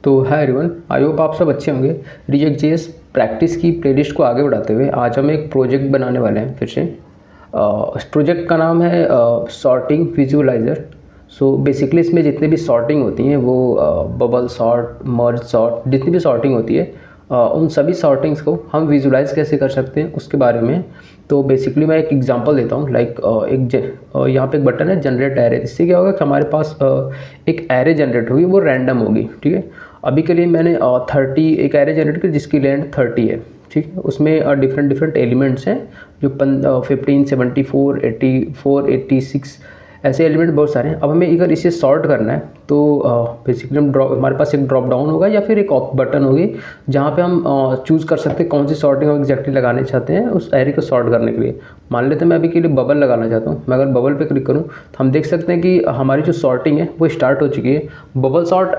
तो hi everyone, I hope आप सब अच्छे होंगे। रिएक्ट जेएस प्रैक्टिस की प्लेलिस्ट को आगे बढ़ाते हुए आज हम एक प्रोजेक्ट बनाने वाले हैं फिर से। इस प्रोजेक्ट का नाम है सॉर्टिंग विजुअलाइज़र। सो बेसिकली इसमें जितने भी सॉर्टिंग होती हैं वो बबल सॉर्ट, मर्ज सॉर्ट, जितनी भी सॉर्टिंग होती है उन सभी सॉर्टिंग्स को हम विजुलाइज कैसे कर सकते हैं उसके बारे में। तो बेसिकली मैं एक एग्जांपल देता हूँ। लाइक यहाँ पे एक बटन है जनरेट एरे। इससे क्या होगा कि हमारे पास एक एरे जनरेट होगी, वो रैंडम होगी। ठीक है, अभी के लिए मैंने 30 एक एरे जनरेट की जिसकी लेंथ 30 है। ठीक है, उसमें डिफरेंट एलिमेंट्स हैं जो 15, 74, 84, 86 ऐसे एलिमेंट बहुत सारे हैं। अब हमें अगर इसे सॉर्ट करना है तो बेसिकली हमारे पास एक ड्रॉप डाउन होगा या फिर एक बटन होगी जहाँ पे हम चूज़ कर सकते हैं कौन सी सॉर्टिंग हम एग्जैक्टली लगाने चाहते हैं उस एरे को सॉर्ट करने के लिए। मान लेते हैं मैं अभी के लिए बबल लगाना चाहता हूँ। मैं अगर बबल पे क्लिक करूँ तो हम देख सकते हैं कि हमारी जो सॉर्टिंग है वो स्टार्ट हो चुकी है। बबल सॉर्ट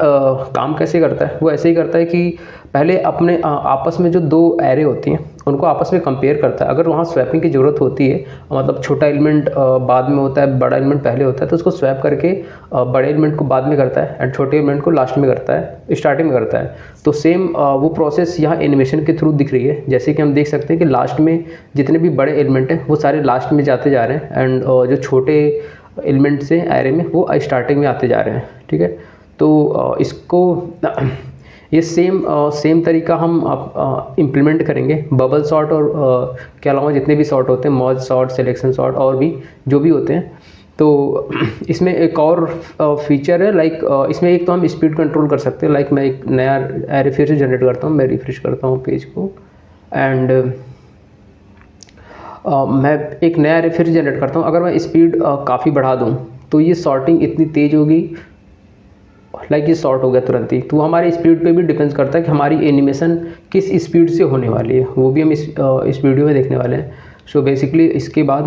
काम कैसे करता है? वो ऐसे ही करता है कि पहले अपने आपस में जो दो एरे होती हैं उनको आपस में कंपेयर करता है। अगर वहाँ स्वैपिंग की ज़रूरत होती है, मतलब छोटा एलिमेंट बाद में होता है, बड़ा एलिमेंट पहले होता है, तो उसको स्वैप करके बड़े एलिमेंट को बाद में करता है एंड छोटे एलिमेंट को लास्ट में करता है, स्टार्टिंग में करता है। तो सेम वो प्रोसेस यहाँ एनिमेशन के थ्रू दिख रही है। जैसे कि हम देख सकते हैं कि लास्ट में जितने भी बड़े एलिमेंट हैं वो सारे लास्ट में जाते जा रहे हैं एंड जो छोटे एलिमेंट से एरे में वो स्टार्टिंग में आते जा रहे हैं। ठीक है, तो इसको ये सेम तरीका हम इम्प्लीमेंट करेंगे बबल सॉर्ट और के अलावा जितने भी सॉर्ट होते हैं, मर्ज सॉर्ट, सिलेक्शन सॉर्ट और भी जो भी होते हैं। तो इसमें एक और फीचर है, लाइक इसमें एक तो हम स्पीड कंट्रोल कर सकते हैं। लाइक मैं एक नया एरे फिर से जनरेट करता हूँ, मैं रिफ्रेश करता हूँ पेज को एंड मैं एक नया एरे फिर जनरेट करता हूँ। अगर मैं स्पीड काफ़ी बढ़ा दूँ तो ये सॉर्टिंग इतनी तेज़ होगी, लाइक ये शॉर्ट हो गया तुरंत ही। तो हमारे स्पीड पे भी डिपेंड करता है कि हमारी एनिमेशन किस स्पीड से होने वाली है, वो भी हम इस वीडियो में देखने वाले हैं। सो बेसिकली इसके बाद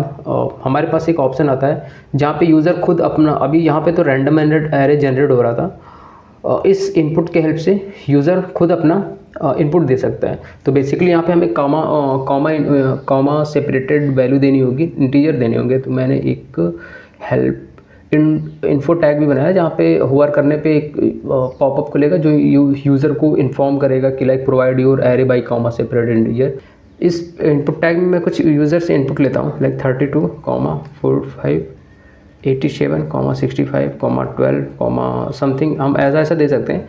हमारे पास एक ऑप्शन आता है जहाँ पे यूज़र खुद अपना, अभी यहाँ पे तो रैंडम एरे जनरेट हो रहा था, इस इनपुट के हेल्प से यूज़र खुद अपना इनपुट दे सकता है। तो बेसिकली यहाँ पे हमें कॉमा सेपरेटेड वैल्यू देनी होगी, इंटीजर देने होंगे। तो मैंने एक हेल्प इन्फो टैग भी बनाया जहाँ पे होवर करने पे एक पॉपअप खुलेगा जो यूज़र को इन्फॉर्म करेगा कि like provide your array by comma separated integer. इस इनपुट टैग में मैं कुछ यूज़र से इनपुट लेता हूँ, लाइक 32, 45, 87, 65, 12, समथिंग हम ऐसा दे सकते हैं।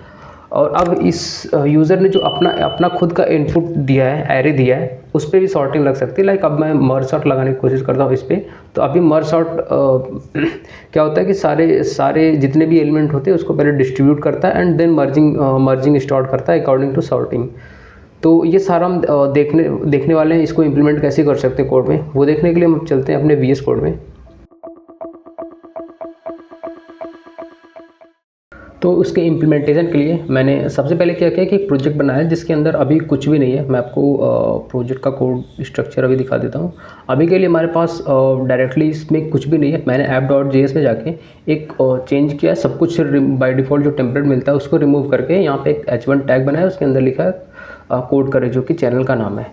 और अब इस यूज़र ने जो अपना खुद का इनपुट दिया है, एरे दिया है, उस पर भी सॉर्टिंग लग सकती है। लाइक अब मैं मर्ज सॉर्ट लगाने की कोशिश करता हूँ इस पर। तो अभी मर्ज सॉर्ट क्या होता है कि सारे जितने भी एलिमेंट होते हैं उसको पहले डिस्ट्रीब्यूट करता है एंड देन मर्जिंग स्टार्ट करता है अकॉर्डिंग टू सॉर्टिंग। तो ये सारा हम देखने वाले हैं। इसको इम्प्लीमेंट कैसे कर सकते हैं कोड में, वो देखने के लिए हम चलते हैं अपने VS कोड में। तो उसके इम्प्लीमेंटेशन के लिए मैंने सबसे पहले क्या किया कि एक प्रोजेक्ट बनाया जिसके अंदर अभी कुछ भी नहीं है। मैं आपको प्रोजेक्ट का कोड स्ट्रक्चर अभी दिखा देता हूँ। अभी के लिए हमारे पास डायरेक्टली इसमें कुछ भी नहीं है। मैंने app.js में जाके एक चेंज किया, सब कुछ बाय डिफ़ॉल्ट जो टेम्पलेट मिलता है उसको रिमूव करके यहाँ पे एक h1 टैग बनाया, उसके अंदर लिखा है कोड करे जो कि चैनल का नाम है।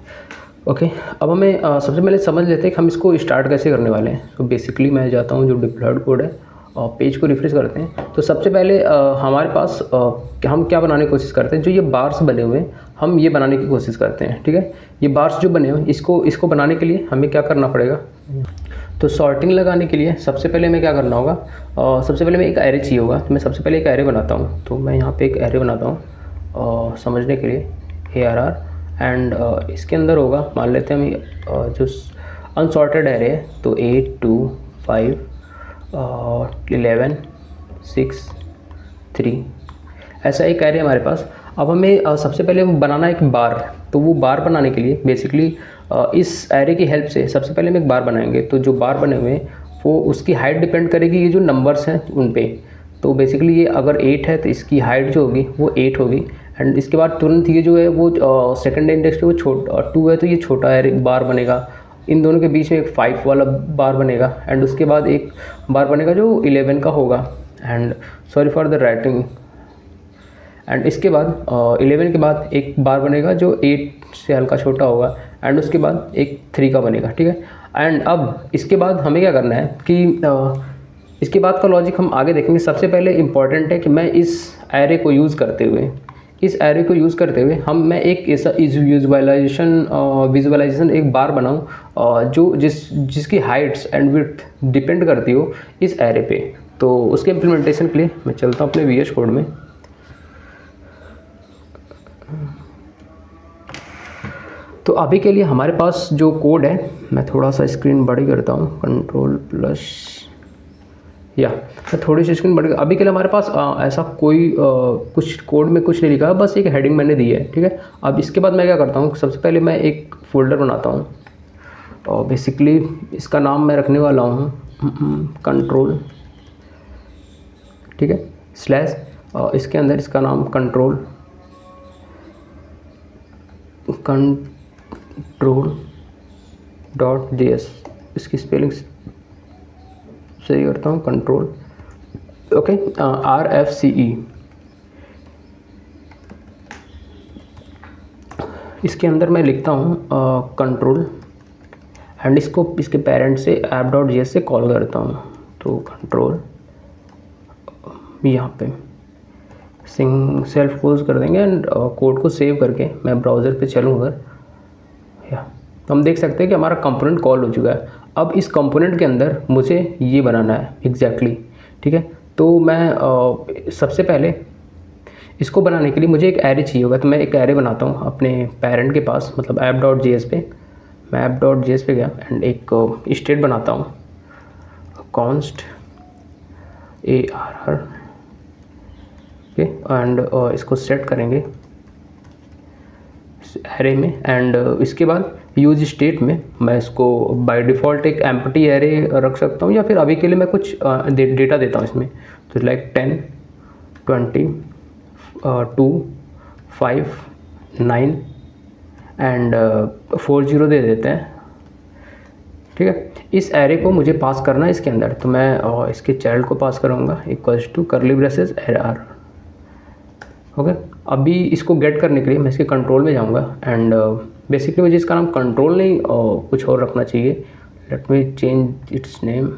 ओके, अब हमें सबसे पहले समझ लेते हैं कि हम इसको स्टार्ट कैसे करने वाले हैं। तो बेसिकली मैं जाता हूँ जो डिप्लॉयड कोड है और पेज को रिफ्रेश करते हैं। तो सबसे पहले हमारे पास हम क्या बनाने की कोशिश करते हैं, जो ये बार्स बने हुए हैं हम ये बनाने की कोशिश करते हैं। ठीक है, ये बार्स जो बने हुए हैं इसको बनाने के लिए हमें क्या करना पड़ेगा। तो सॉर्टिंग लगाने के लिए सबसे पहले हमें क्या करना होगा, सबसे पहले मैं एक एरे चाहिए होगा। तो मैं सबसे पहले एक एरे बनाता हूँ। तो मैं यहाँ पर एक एरे बनाता हूँ समझने के लिए, ARR एंड इसके अंदर होगा, मान लेते हैं हम जो अनसॉर्टेड एरे है तो 8, 2, 5, 11, 6, 3 ऐसा एक एरे हमारे पास। अब हमें सबसे पहले वो बनाना है एक बार। तो वो बार बनाने के लिए बेसिकली इस एरे की हेल्प से सबसे पहले हम एक बार बनाएंगे। तो जो बार बने हुए हैं वो उसकी हाइट डिपेंड करेगी ये जो नंबर्स हैं उन पे। तो बेसिकली ये अगर 8 है तो इसकी हाइट जो होगी वो 8 होगी एंड इसके बाद तुरंत ये जो है वो सेकंड इंडेक्स पे वो 2 है तो ये छोटा एरे बार बनेगा। इन दोनों के बीच में एक 5 वाला बार बनेगा एंड उसके बाद एक बार बनेगा जो 11 का होगा and sorry for the writing. And इसके बाद 11 के बाद एक बार बनेगा जो 8 से हल्का छोटा होगा एंड उसके बाद एक 3 का बनेगा। ठीक है, एंड अब इसके बाद हमें क्या करना है कि इसके बाद का लॉजिक हम आगे देखेंगे। सबसे पहले इम्पॉर्टेंट है कि मैं इस एरे को यूज़ करते हुए इस एरे को यूज़ करते हुए मैं एक ऐसा विजुअलाइजेशन एक बार बनाऊँ जो जिसकी हाइट्स एंड विड्थ डिपेंड करती हो इस एरे पे। तो उसके इम्प्लीमेंटेशन के लिए मैं चलता हूँ अपने VS कोड में। तो अभी के लिए हमारे पास जो कोड है, मैं थोड़ा सा स्क्रीन बड़ी करता हूँ, कंट्रोल प्लस, या मैं थोड़ी सी स्क्रीन बढ़ गई। अभी के लिए हमारे पास ऐसा कोई कुछ कोड में कुछ नहीं लिखा है, बस एक हेडिंग मैंने दी है, ठीक है। अब इसके बाद मैं क्या करता हूँ, सबसे पहले मैं एक फ़ोल्डर बनाता हूँ और बेसिकली इसका नाम मैं रखने वाला हूँ कंट्रोल, ठीक है, स्लैश, इसके अंदर इसका नाम कंट्रोल .js, इसकी स्पेलिंग सही करता हूँ, कंट्रोल, ओके, RFCE। इसके अंदर मैं लिखता हूँ कंट्रोल एंड इसको इसके पेरेंट से app.js से कॉल करता हूँ। तो कंट्रोल यहाँ पे सेल्फ क्लोज कर देंगे एंड कोड को सेव करके मैं ब्राउज़र पे चलूँगा, या तो हम देख सकते हैं कि हमारा कंपोनेंट कॉल हो चुका है। अब इस कंपोनेंट के अंदर मुझे ये बनाना है एग्जैक्टली, ठीक है। तो मैं सबसे पहले इसको बनाने के लिए मुझे एक एरे चाहिए होगा, तो मैं एक एरे बनाता हूँ अपने पेरेंट के पास, मतलब app.js पे। मैं app.js पे गया एंड एक स्टेट बनाता हूँ, कॉन्स्ट ARR, ओके, एंड इसको सेट करेंगे एरे में। एंड इसके बाद यूज स्टेट में मैं इसको बाय डिफ़ॉल्ट एक एम्प्टी एरे रख सकता हूँ, या फिर अभी के लिए मैं कुछ डेटा देता हूँ इसमें, तो लाइक 10 20 2 5 9 एंड 40 दे देते हैं, ठीक है। इस एरे को मुझे पास करना है इसके अंदर, तो मैं इसके चाइल्ड को पास करूँगा equals to curly braces ARR, okay. अभी इसको गेट करने के लिए मैं इसके कंट्रोल में जाऊँगा एंड बेसिकली मुझे इसका नाम कंट्रोल नहीं कुछ और रखना चाहिए। Let me change it's name,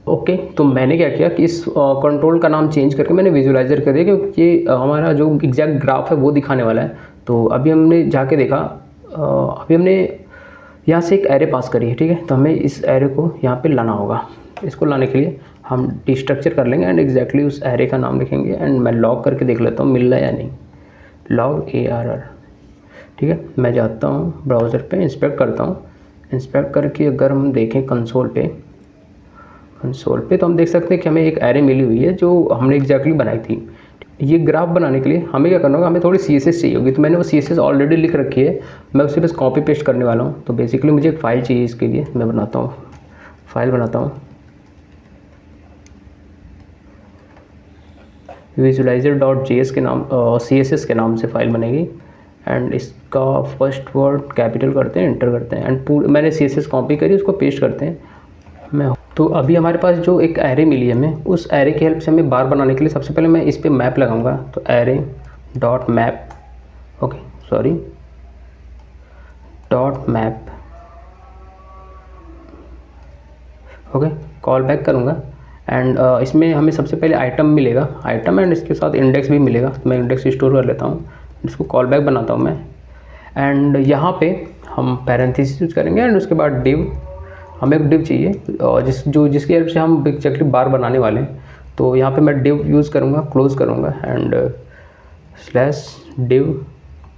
okay. तो मैंने क्या किया कि इस कंट्रोल का नाम चेंज करके मैंने विजुअलाइजर कर दिया, क्योंकि ये हमारा जो एग्जैक्ट ग्राफ है वो दिखाने वाला है। तो अभी हमने जाके देखा, अभी हमने यहाँ से एक एरे पास करी है, ठीक है। तो हमें इस एरे को यहाँ पे लाना होगा। इसको लाने के लिए हम डिस्ट्रक्चर कर लेंगे एंड एग्जैक्टली उस एरे का नाम लिखेंगे एंड मैं लॉग करके देख लेता हूँ मिल रहा है या नहीं, लॉग ARR, ठीक है। मैं जाता हूँ ब्राउज़र पे, इंस्पेक्ट करता हूँ, इंस्पेक्ट करके अगर हम देखें कंसोल पे, तो हम देख सकते हैं कि हमें एक एरे मिली हुई है जो हमने एग्जैक्टली बनाई थी। ये ग्राफ बनाने के लिए हमें क्या करना होगा, हमें थोड़ी CSS चाहिए होगी, तो मैंने वो CSS ऑलरेडी लिख रखी है, मैं उसे बस कॉपी पेस्ट करने वाला हूँ। तो बेसिकली मुझे एक फ़ाइल चाहिए, इसके लिए मैं बनाता हूँ, फाइल बनाता हूँ, visualizer.js के नाम CSS के नाम से फाइल बनेगी एंड इसका फर्स्ट वर्ड कैपिटल करते हैं, एंटर करते हैं एंड मैंने CSS कॉपी करी, उसको पेस्ट करते हैं मैं। तो अभी हमारे पास जो एक एरे मिली है, हमें उस एरे की हेल्प से हमें बार बनाने के लिए सबसे पहले मैं इस पर मैप लगाऊंगा। तो array dot map, okay sorry, dot map, okay, call back करूँगा एंड इसमें हमें सबसे पहले आइटम मिलेगा, आइटम एंड इसके साथ इंडेक्स भी मिलेगा। तो मैं इंडेक्स स्टोर कर लेता हूँ, इसको कॉल बैक बनाता हूँ मैं एंड यहाँ पे हम पैरेंथेसिस यूज करेंगे एंड उसके बाद डिव, हमें एक डिव चाहिए और जिसकी हेल्प से हम एग्जैक्टली बार बनाने वाले हैं। तो यहाँ पे मैं डिव यूज़ करूँगा, क्लोज करूँगा and slash div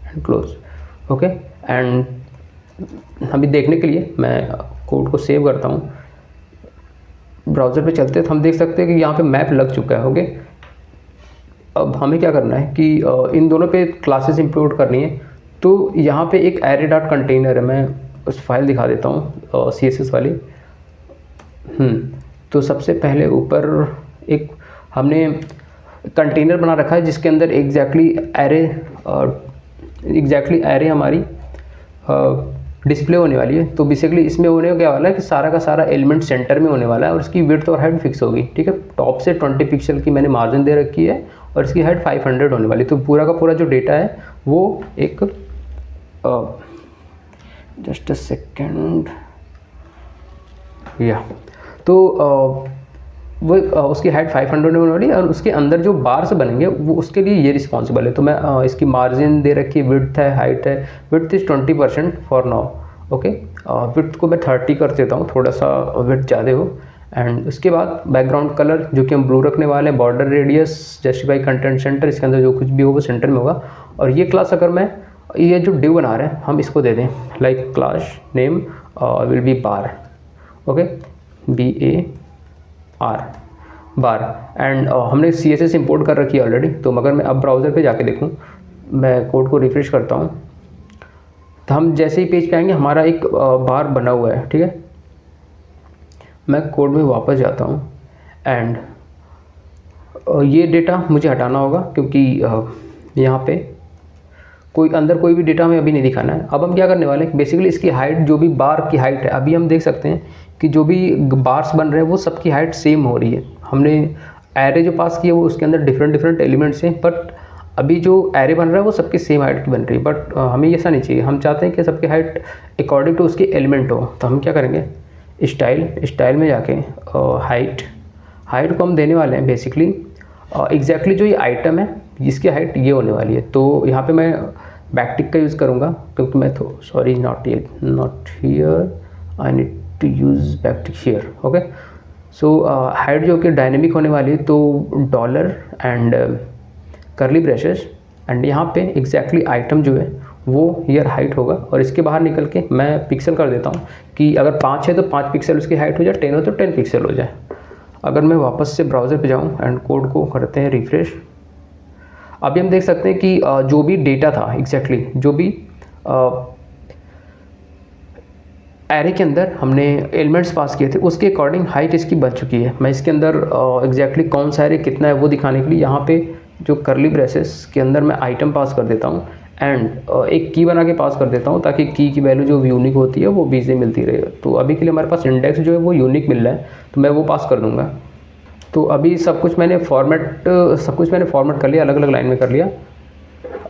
and close, okay. And अभी देखने के लिए मैं कोड को सेव करता हूँ, ब्राउज़र पे चलते हैं तो हम देख सकते हैं कि यहाँ पे मैप लग चुका है, ओके। अब हमें क्या करना है कि इन दोनों पे क्लासेस इंपोर्ट करनी है। तो यहाँ पे एक एरे डॉट कंटेनर है, मैं उस फाइल दिखा देता हूँ CSS वाली। तो सबसे पहले ऊपर एक हमने कंटेनर बना रखा है जिसके अंदर एग्जैक्टली एरे हमारी डिस्प्ले होने वाली है। तो बेसिकली इसमें होने क्या वाला है कि सारा का सारा एलिमेंट सेंटर में होने वाला है और इसकी विड्थ और हाइट फिक्स होगी, ठीक है। टॉप से 20 पिक्सल की मैंने मार्जिन दे रखी है और इसकी हाइट 500 होने वाली। तो पूरा का पूरा जो डेटा है वो एक जस्ट अ सेकेंड, या तो वो उसकी हाइट 500 होने वाली है और उसके अंदर जो बार्स बनेंगे वो उसके लिए ये रिस्पॉन्सिबल है। तो मैं इसकी मार्जिन दे रखी है, विड्थ है, हाइट है। Width is 20% for now, okay. Width को मैं 30 कर देता हूँ, थोड़ा सा विड्थ ज़्यादा हो। एंड उसके बाद बैकग्राउंड कलर जो कि हम ब्लू रखने वाले हैं। Border radius justify content centre, इसके अंदर जो कुछ भी हो वो सेंटर में होगा। और ये क्लास अगर मैं ये जो डिव बना रहे हैं हम इसको दे दें like class name will be bar, okay, BAR bar. And हमने CSS इंपोर्ट कर रखी है ऑलरेडी। तो मगर मैं अब ब्राउज़र पे जाके देखूँ, मैं कोड को रिफ्रेश करता हूँ, तो हम जैसे ही पेज पे आएंगे हमारा एक बार बना हुआ है, ठीक है। मैं कोड में वापस जाता हूँ एंड ये डेटा मुझे हटाना होगा क्योंकि यहाँ पे अंदर कोई भी डेटा हमें अभी नहीं दिखाना है। अब हम क्या करने वाले हैं, बेसिकली इसकी हाइट, जो भी बार की हाइट है, अभी हम देख सकते हैं कि जो भी बार्स बन रहे हैं वो सबकी हाइट सेम हो रही है। हमने एरे जो पास किया वो उसके अंदर डिफरेंट एलिमेंट्स हैं, बट अभी जो एरे बन रहा है वो सबकी सेम हाइट की बन रही है। बट हमें ऐसा नहीं चाहिए, हम चाहते हैं कि सबकी हाइट अकॉर्डिंग टू उसके एलिमेंट हो। तो हम क्या करेंगे, स्टाइल में जाके हाइट को हम देने वाले हैं बेसिकली एग्जैक्टली जो ये आइटम है जिसकी हाइट ये होने वाली है। तो यहाँ पे मैं बैकटिक का यूज़ करूँगा क्योंकि मैं तो sorry not here, I need to use backtick here, okay. So height जो कि डायनेमिक होने वाली है, तो dollar and curly braces and यहाँ पे एग्जैक्टली आइटम जो है वो ईयर हाइट होगा। और इसके बाहर निकल के मैं पिक्सल कर देता हूँ कि अगर 5 है तो 5 पिक्सल उसकी हाइट हो जाए, 10 हो तो 10 पिक्सल हो जाए। अगर मैं वापस से ब्राउज़र पे जाऊँ एंड कोड को करते हैं रिफ्रेश, अभी हम देख सकते हैं कि जो भी डेटा था एग्जैक्टली जो भी एरे के अंदर हमने एलिमेंट्स पास किए थे उसके अकॉर्डिंग हाइट इसकी बन चुकी है। मैं इसके अंदर एग्जैक्टली कौन सा एरे कितना है वो दिखाने के लिए यहाँ पे जो करली ब्रेसेस के अंदर मैं आइटम पास कर देता हूँ एंड एक की बना के पास कर देता हूँ ताकि की वैल्यू जो यूनिक होती है वो बीच से मिलती रहे। तो अभी के लिए हमारे पास इंडेक्स जो है वो यूनिक मिल रहा है, तो मैं वो पास कर दूँगा। तो अभी सब कुछ मैंने फॉर्मेट कर लिया, अलग अलग लाइन में कर लिया।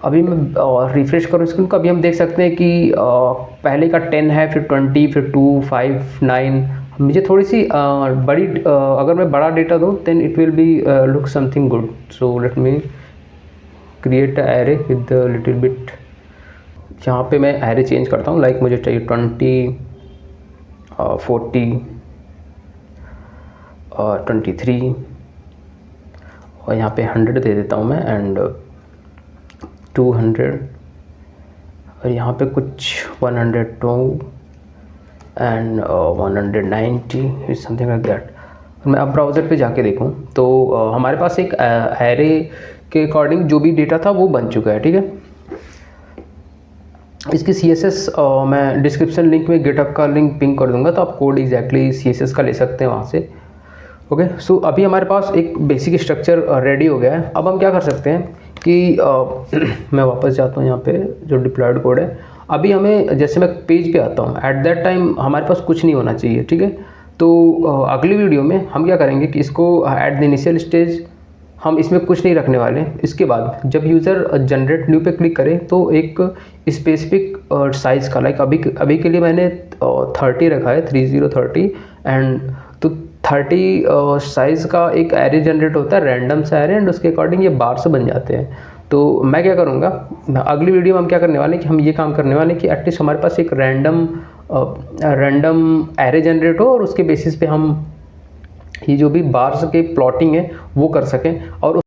अभी मैं रिफ्रेश करूँ स्क्रीन को, अभी हम देख सकते हैं कि पहले का 10 है, फिर 20, फिर 2, 5, 9। मुझे थोड़ी सी बड़ी अगर मैं बड़ा डेटा दूँ then it will be look something good. So let me create a array with little bit. यहाँ पे मैं एरे चेंज करता हूँ, लाइक मुझे चाहिए 20, 40 और 23 और यहाँ पे 100 दे देता हूँ मैं एंड 200 और यहाँ पे कुछ 102 एंड 190 समथिंग लाइक दैट। मैं अब ब्राउज़र पे जाके देखूँ तो हमारे पास एक एरे के अकॉर्डिंग जो भी डेटा था वो बन चुका है, ठीक है। इसकी CSS मैं डिस्क्रिप्शन लिंक में गिटहब का लिंक पिंग कर दूंगा, तो आप कोड एग्जैक्टली CSS का ले सकते हैं वहाँ से, ओके। सो अभी हमारे पास एक बेसिक स्ट्रक्चर रेडी हो गया है। अब हम क्या कर सकते हैं कि मैं वापस जाता हूँ यहाँ पे जो डिप्लॉयड कोड है। अभी हमें जैसे मैं पेज पे आता हूँ एट दैट टाइम हमारे पास कुछ नहीं होना चाहिए, ठीक है। तो अगली वीडियो में हम क्या करेंगे कि इसको एट द इनिशियल स्टेज हम इसमें कुछ नहीं रखने वाले। इसके बाद जब यूज़र जनरेट न्यू पे क्लिक करे तो एक स्पेसिफिक साइज़ का, लाइक अभी के लिए मैंने 30 रखा है, 30 एंड तो 30 साइज़ का एक एरे जनरेट होता है, रैंडम सा एरे, एंड उसके अकॉर्डिंग ये बार से बन जाते हैं। तो मैं क्या करूँगा, अगली वीडियो में हम क्या करने वाले हैं कि हम ये काम करने वाले हैं कि एटलीस्ट हमारे पास एक रैंडम एरे जनरेट हो और उसके बेसिस पे हम ये जो भी बार्स के प्लॉटिंग है वो कर सकें और